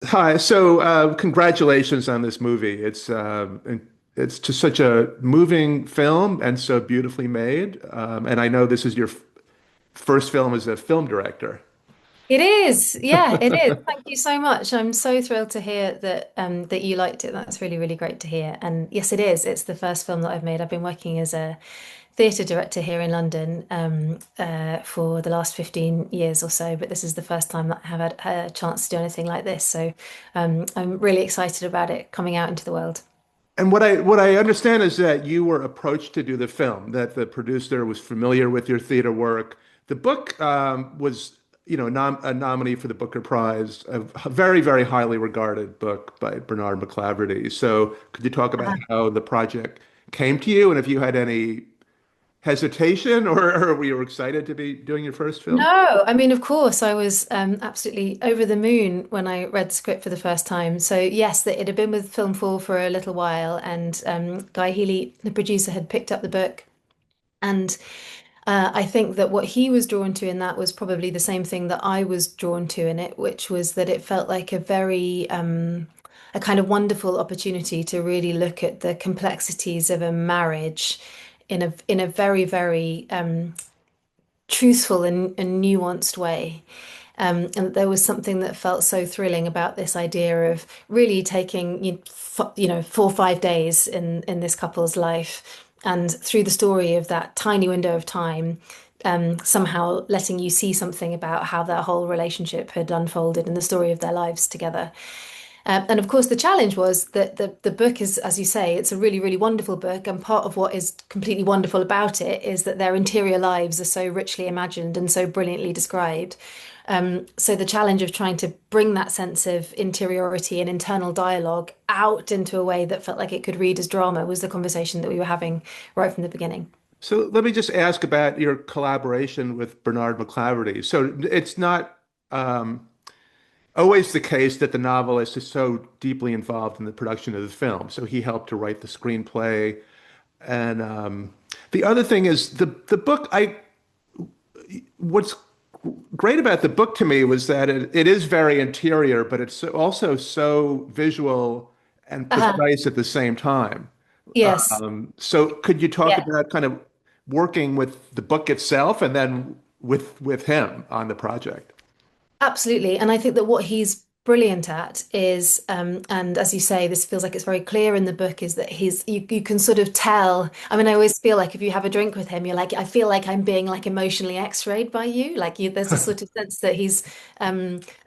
Hi. Congratulations on this movie. It's just such a moving film and so beautifully made. And I know this is your first film as a film director. It is. Yeah, it is. Thank you so much. I'm so thrilled to hear that you liked it. That's really, really great to hear. And yes, it is. It's the first film that I've made. I've been working as a theatre director here in London for the last 15 years or so, but this is the first time that I have had a chance to do anything like this. So I'm really excited about it coming out into the world. And what I understand is that you were approached to do the film, that the producer was familiar with your theater work. The book was, a nominee for the Booker Prize, a very, very highly regarded book by Bernard McClaverty. So could you talk about how the project came to you and if you had any hesitation or were you excited to be doing your first film? No, I mean, of course, I was absolutely over the moon when I read the script for the first time. So, yes, that it had been with Film 4 for a little while, and Guy Healy, the producer, had picked up the book. And I think that what he was drawn to in that was probably the same thing that I was drawn to in it, which was that it felt like a kind of wonderful opportunity to really look at the complexities of a marriage in a very, very truthful and nuanced way. And there was something that felt so thrilling about this idea of really taking, 4 or 5 days in this couple's life, and through the story of that tiny window of time, somehow letting you see something about how their whole relationship had unfolded and the story of their lives together. And of course, the challenge was that the book is, as you say, it's a really, really wonderful book. And part of what is completely wonderful about it is that their interior lives are so richly imagined and so brilliantly described. So the challenge of trying to bring that sense of interiority and internal dialogue out into a way that felt like it could read as drama was the conversation that we were having right from the beginning. So let me just ask about your collaboration with Bernard McClaverty. So it's not always the case that the novelist is so deeply involved in the production of the film. So he helped to write the screenplay. And the other thing is the book. What's great about the book to me was that it is very interior, but it's also so visual and Uh-huh. precise at the same time. Yes. So could you talk Yeah. about kind of working with the book itself and then with him on the project? Absolutely. And I think that what he's brilliant at is, and as you say, this feels like it's very clear in the book, is that you can sort of tell. I mean, I always feel like if you have a drink with him, you're like, I feel like I'm being like emotionally x-rayed by you. Like there's a sort of sense that he's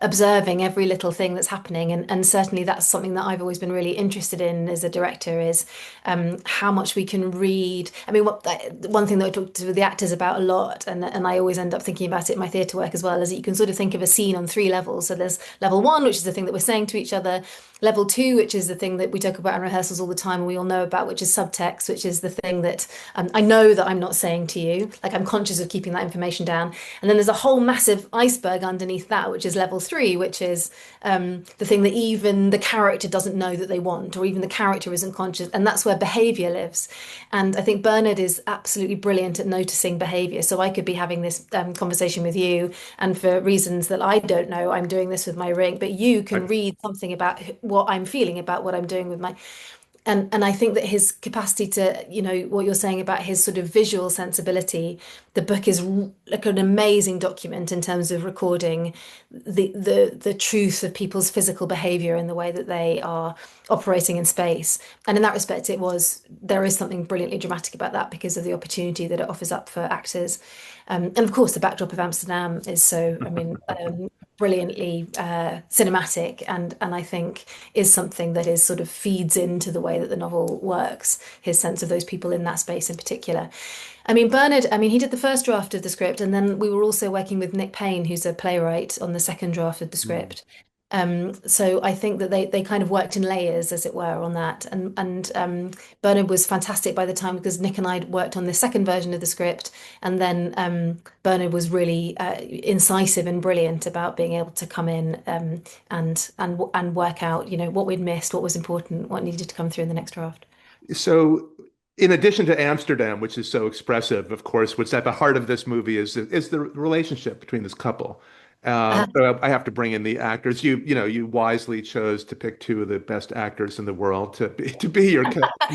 observing every little thing that's happening. And certainly that's something that I've always been really interested in as a director is how much we can read. I mean, one thing that I talk to the actors about a lot, and I always end up thinking about it in my theatre work as well, is that you can sort of think of a scene on three levels. So there's level one, which is the thing that we're saying to each other. Level two, which is the thing that we talk about in rehearsals all the time and we all know about, which is subtext, which is the thing that I know that I'm not saying to you. Like I'm conscious of keeping that information down. And then there's a whole massive iceberg underneath that, which is level three, which is the thing that even the character doesn't know that they want, or even the character isn't conscious. And that's where behavior lives. And I think Bernard is absolutely brilliant at noticing behavior. So I could be having this conversation with you, and for reasons that I don't know, I'm doing this with my ring, but you can Right. read something about what I'm feeling about what I'm doing with my and I think that his capacity to, what you're saying about his sort of visual sensibility, the book is like an amazing document in terms of recording the truth of people's physical behavior and the way that they are operating in space. And in that respect, there is something brilliantly dramatic about that because of the opportunity that it offers up for actors. And of course, the backdrop of Amsterdam is so, I mean, brilliantly cinematic, and I think is something that is sort of feeds into the way that the novel works, his sense of those people in that space in particular. I mean, Bernard, I mean, he did the first draft of the script, and then we were also working with Nick Payne, who's a playwright, on the second draft of the Mm. script. So I think that they kind of worked in layers, as it were, on that. And Bernard was fantastic by the time because Nick and I worked on the second version of the script, and then Bernard was really incisive and brilliant about being able to come in and work out, what we'd missed, what was important, what needed to come through in the next draft. So, in addition to Amsterdam, which is so expressive, of course, what's at the heart of this movie is the relationship between this couple. Uh, So I have to bring in the actors. You wisely chose to pick two of the best actors in the world to be your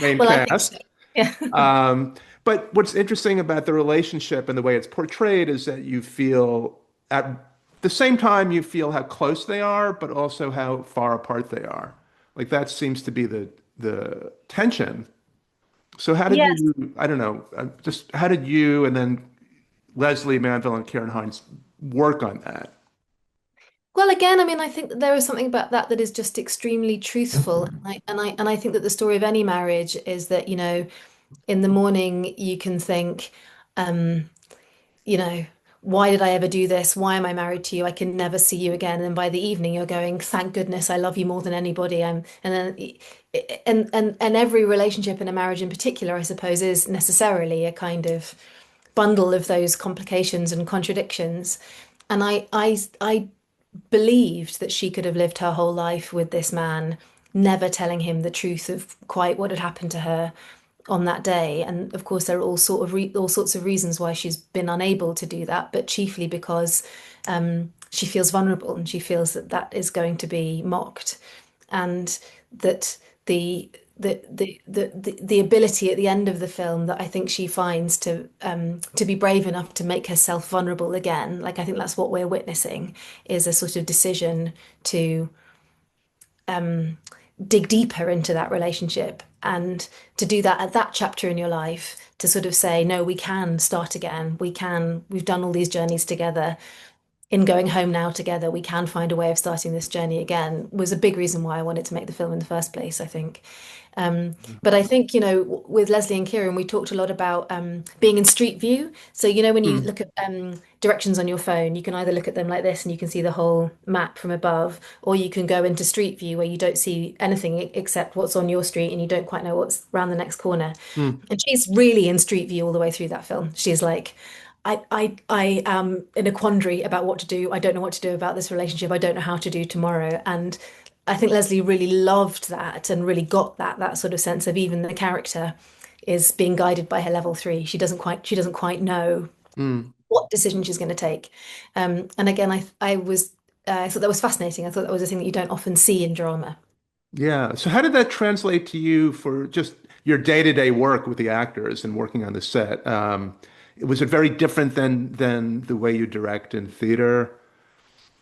main well, I think so. cast. Yeah. Um, but what's interesting about the relationship and the way it's portrayed is that you feel at the same time you feel how close they are, but also how far apart they are. Like that seems to be the tension. So how did Yes. you, I don't know, just how did you and then Leslie Manville and Karen Hines work on that? Well, again, I mean, I think that there is something about that that is just extremely truthful. And I think that the story of any marriage is that, in the morning you can think, um, you know, why did I ever do this? Why am I married to you? I can never see you again. And then by the evening, you're going, thank goodness, I love you more than anybody. And then, and every relationship in a marriage in particular, I suppose, is necessarily a kind of bundle of those complications and contradictions. And I believed that she could have lived her whole life with this man, never telling him the truth of quite what had happened to her on that day. And of course, there are all sorts of reasons why she's been unable to do that, but chiefly because she feels vulnerable and she feels that that is going to be mocked, and that the ability at the end of the film that I think she finds to be brave enough to make herself vulnerable again. Like I think that's what we're witnessing is a sort of decision to dig deeper into that relationship, and to do that at that chapter in your life, to sort of say, no, we can start again. We've done all these journeys together. In going home now together, we can find a way of starting this journey again, was a big reason why I wanted to make the film in the first place, I think. But I think, with Leslie and Kieran, we talked a lot about being in Street View. So, when you Mm. look at directions on your phone, you can either look at them like this and you can see the whole map from above, or you can go into Street View where you don't see anything except what's on your street and you don't quite know what's around the next corner. Mm. And she's really in Street View all the way through that film. She's like, I am in a quandary about what to do. I don't know what to do about this relationship. I don't know how to do tomorrow. And I think Leslie really loved that and really got that sort of sense of even the character is being guided by her level three. She doesn't quite know Mm. what decision she's going to take. And again, I thought that was fascinating. I thought that was a thing that you don't often see in drama. Yeah. So how did that translate to you for just your day-to-day work with the actors and working on the set? Was it very different than the way you direct in theater,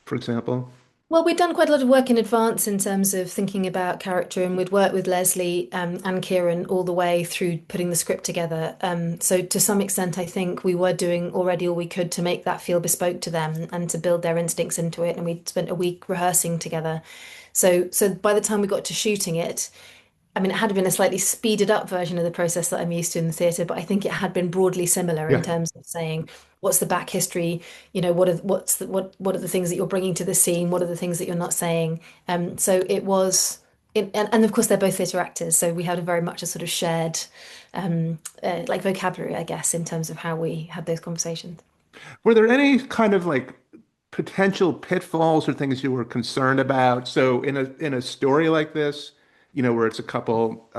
for example? Well, we'd done quite a lot of work in advance in terms of thinking about character, and we'd worked with Leslie and Kieran all the way through putting the script together. So to some extent, I think we were doing already all we could to make that feel bespoke to them and to build their instincts into it. And we'd spent a week rehearsing together. So by the time we got to shooting it, I mean, it had been a slightly speeded up version of the process that I'm used to in the theatre, but I think it had been broadly similar in Yeah. terms of saying, what's the back history? What are the things that you're bringing to the scene? What are the things that you're not saying? So it was, and of course they're both theatre actors, so we had a very much a sort of shared, like vocabulary, I guess, in terms of how we had those conversations. Were there any kind of like potential pitfalls or things you were concerned about? So in a story like this, where it's a couple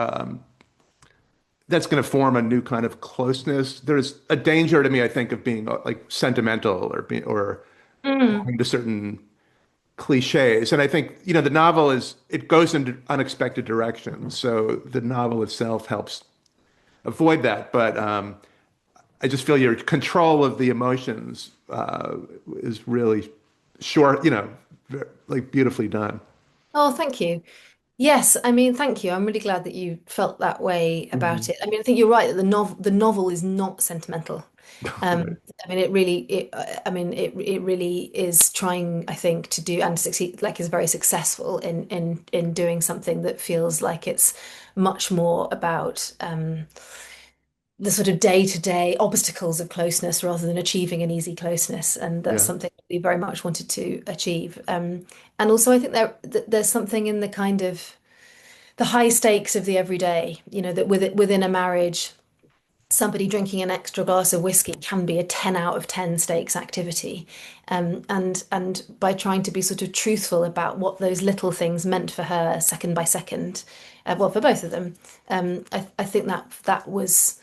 that's going to form a new kind of closeness, there's a danger to me, I think, of being like sentimental or Mm. going to certain cliches. And I think, the novel it goes into unexpected directions. So the novel itself helps avoid that. But I just feel your control of the emotions is really short, like beautifully done. Oh, thank you. Yes, I mean, thank you. I'm really glad that you felt that way about Mhm. it. I mean, I think you're right that the novel is not sentimental. Right. I mean, it really is trying, I think, to do and succeed, like is very successful in doing something that feels like it's much more about the sort of day-to-day obstacles of closeness rather than achieving an easy closeness. And that's Yeah. something we very much wanted to achieve. And also, I think there's something in the kind of the high stakes of the everyday, that within a marriage, somebody drinking an extra glass of whiskey can be a 10 out of 10 stakes activity. And by trying to be sort of truthful about what those little things meant for her second by second, well, for both of them, I think that was,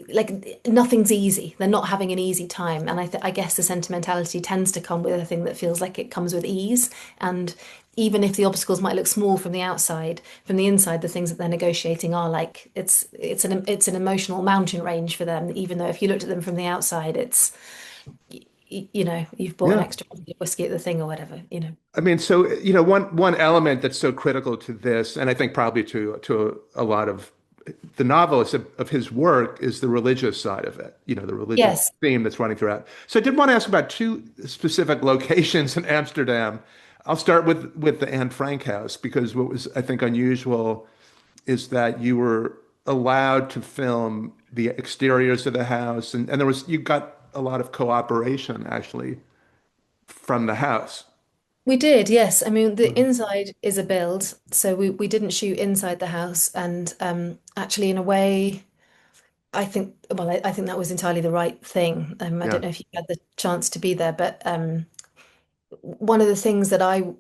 like nothing's easy. They're not having an easy time, and I guess the sentimentality tends to come with a thing that feels like it comes with ease. And even if the obstacles might look small from the outside, from the inside, the things that they're negotiating are like it's an emotional mountain range for them. Even though if you looked at them from the outside, it's you've bought an Yeah. extra bottle of whiskey at the thing or whatever, I mean, so one element that's so critical to this, and I think probably to a lot of the novelists of his work, is the religious side of it. The religious Yes, theme that's running throughout. So I did want to ask about two specific locations in Amsterdam. I'll start with the Anne Frank house because what was, I think, unusual is that you were allowed to film the exteriors of the house, and you got a lot of cooperation actually from the house. we did. Yes, I mean the Mhm. inside is a build, so we didn't shoot inside the house, and actually, in a way. I think that was entirely the right thing. I Yeah. don't know if you had the chance to be there, but one of the things that I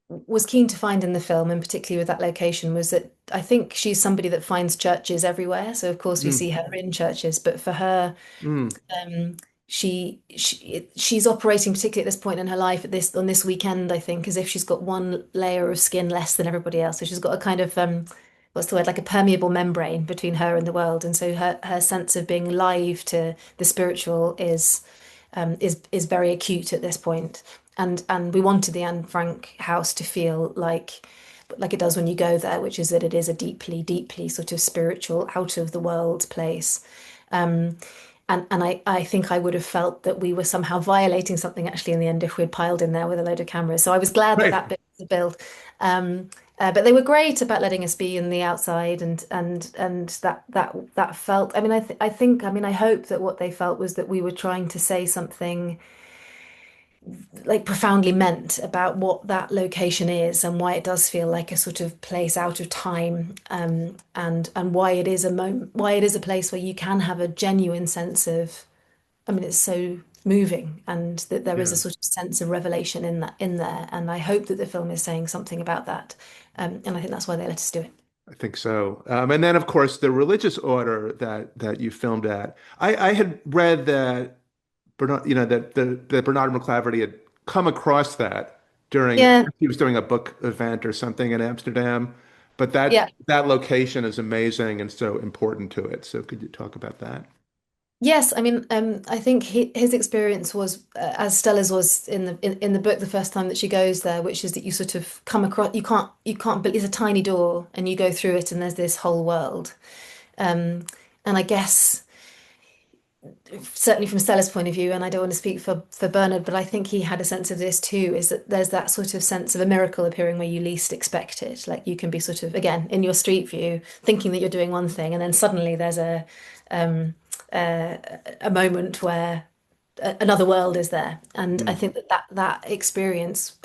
was keen to find in the film, and particularly with that location, was that I think she's somebody that finds churches everywhere. So of course we Mm, see her in churches, but for her, mm, um, she's operating particularly at this point in her life on this weekend, I think, as if she's got one layer of skin less than everybody else. So she's got a kind of what's the word, like a permeable membrane between her and the world. And so her sense of being alive to the spiritual is very acute at this point. And we wanted the Anne Frank house to feel like it does when you go there, which is that it is a deeply, deeply sort of spiritual, out of the world place. Um, and I think I would have felt that we were somehow violating something actually in the end if we'd piled in there with a load of cameras. So I was glad that right. that bit was built. Um, but they were great about letting us be in the outside and that felt. I mean, I think. I mean, I hope that what they felt was that we were trying to say something like profoundly meant about what that location is and why it does feel like a sort of place out of time, and why it is why it is a place where you can have a genuine sense of, I mean, it's so moving, and that there is a Yeah, sort of sense of revelation in there, and I hope that the film is saying something about that, and I think that's why they let us do it. I think so. And then, of course, the religious order that you filmed at. I had read that Bernard, that Bernard McClaverty had come across that during Yeah, he was doing a book event or something in Amsterdam. But that yeah. that location is amazing and so important to it. So could you talk about that? Yes, I mean, I think his experience was as Stella's was in the book the first time that she goes there, which is that you sort of come across, you can't, but it's a tiny door and you go through it and there's this whole world. Um, and I guess certainly from Stella's point of view, and I don't want to speak for Bernard, but I think he had a sense of this too, is that there's that sort of sense of a miracle appearing where you least expect it. Like you can be sort of, again, in your street view, thinking that you're doing one thing, and then suddenly there's um, a, a moment where another world is there. And I Mm, think that experience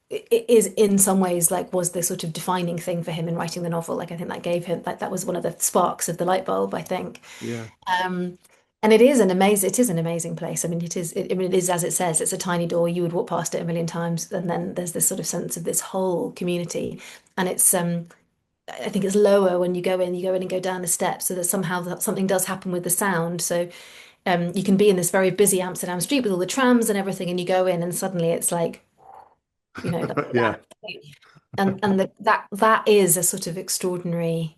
is in some ways like was the sort of defining thing for him in writing the novel. Like I think that gave him, like that was one of the sparks of the light bulb, I think. yeah. Um, and it is an amazing place. I mean, I mean, it is as it says, it's a tiny door. You would walk past it a million times, and then there's this sort of sense of this whole community. And I think it's lower when you go in and go down the steps, so that somehow something does happen with the sound. So, you can be in this very busy Amsterdam street with all the trams and everything, and you go in, and suddenly it's like, like Yeah. that. And that is a sort of extraordinary,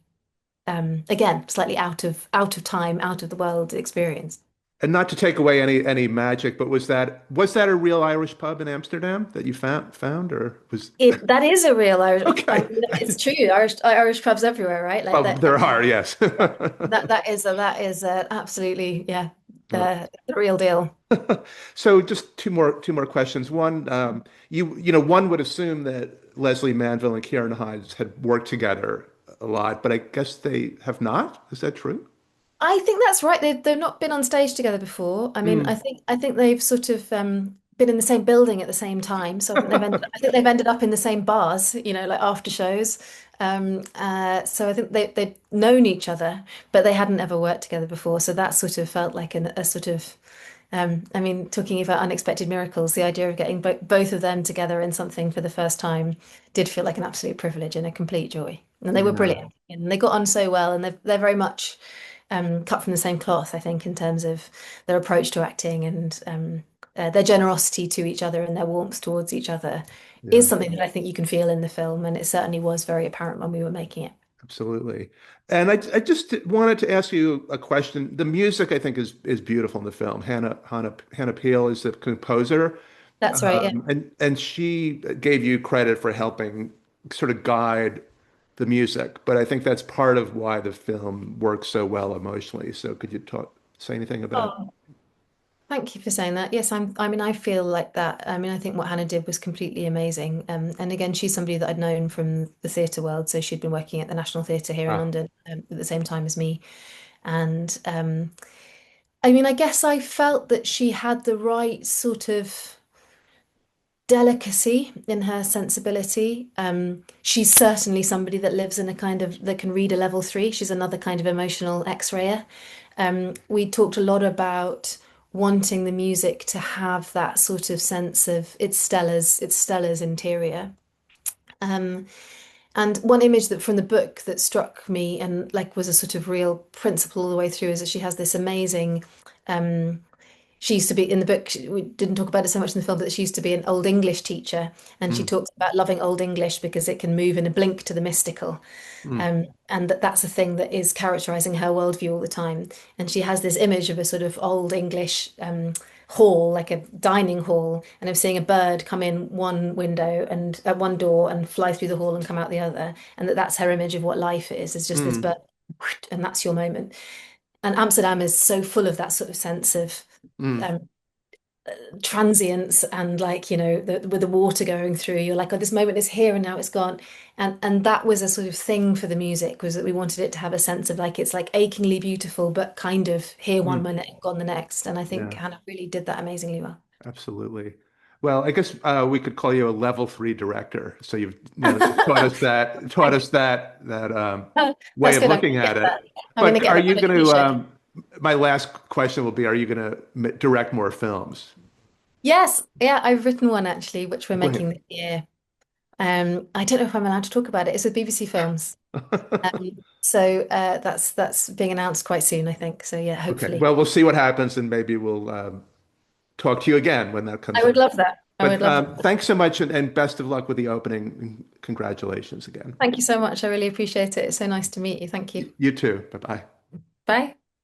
again, slightly out of time, out of the world experience. And not to take away any magic, but was that a real Irish pub in Amsterdam that you found or was That is a real Irish. I okay? mean, it's true. Irish pubs everywhere, right? Like Well, that. there are, yes. That is absolutely, yeah, the real deal. So just two more questions. One, one would assume that Leslie Manville and Kieran Hines had worked together a lot, but I guess they have not. Is that true? I think that's right. They've not been on stage together before. I mean, Mm. I think they've sort of been in the same building at the same time. So I think they've ended up in the same bars, like after shows. So I think they'd known each other, but they hadn't ever worked together before. So that sort of felt like a sort of I mean, talking about unexpected miracles, the idea of getting both of them together in something for the first time did feel like an absolute privilege and a complete joy. And they were Yeah. brilliant, and they got on so well, and they're very much. cut from the same cloth, I think, in terms of their approach to acting and their generosity to each other and their warmth towards each other is Yeah, something that I think you can feel in the film, and it certainly was very apparent when we were making it. absolutely. And I just wanted to ask you a question. The music, I think, is beautiful in the film. Hannah Peel is the composer, That's right, yeah. and she gave you credit for helping sort of guide the music. But I think that's part of why the film works so well emotionally. So could you say anything about? Oh, thank you for saying that. Yes, I mean, I feel like that. I mean, I think what Hannah did was completely amazing. And again, she's somebody that I'd known from the theatre world. So she'd been working at the National Theatre here in Ah, London at the same time as me. And I mean, I guess I felt that she had the right sort of delicacy in her sensibility. She's certainly somebody that lives in a kind of that can read a level three. She's another kind of emotional X-rayer. We talked a lot about wanting the music to have that sort of sense of it's Stella's interior. Um, and one image that from the book that struck me and like was a sort of real principle all the way through is that she has this amazing um, she used to be in the book, we didn't talk about it so much in the film, but she used to be an Old English teacher. And she mm, talks about loving Old English because it can move in a blink to the mystical. mm, And that's a thing that is characterizing her worldview all the time. And she has this image of a sort of Old English hall, like a dining hall, and of seeing a bird come in one window and at one door and fly through the hall and come out the other. And that's her image of what life is just this mm, bird, and that's your moment. And Amsterdam is so full of that sort of sense of mm. um, transience and like with the water going through you're like, oh, this moment is here and now it's gone, and that was a sort of thing for the music, was that we wanted it to have a sense of like it's like achingly beautiful but kind of here one Mm. minute gone the next, and I think Yeah, Hannah really did that amazingly well. absolutely. Well, I guess we could call you a level three director. So you've taught Thank us that you. way That's of good. looking at it. I'm gonna But get are that you on a going to? t-shirt. My last question will be: are you going to direct more films? Yes, yeah, I've written one actually which we're Wait. making this year. I don't know if I'm allowed to talk about it. It's with BBC Films. So that's being announced quite soon, I think. So yeah, Okay. hopefully. Well, we'll see what happens, and maybe we'll talk to you again when that I comes would out. love that. I would But love that. thanks so much, and best of luck with the opening. And congratulations again. Thank you so much. I really appreciate it. It's so nice to meet you. Thank you. You too. Bye bye. Bye.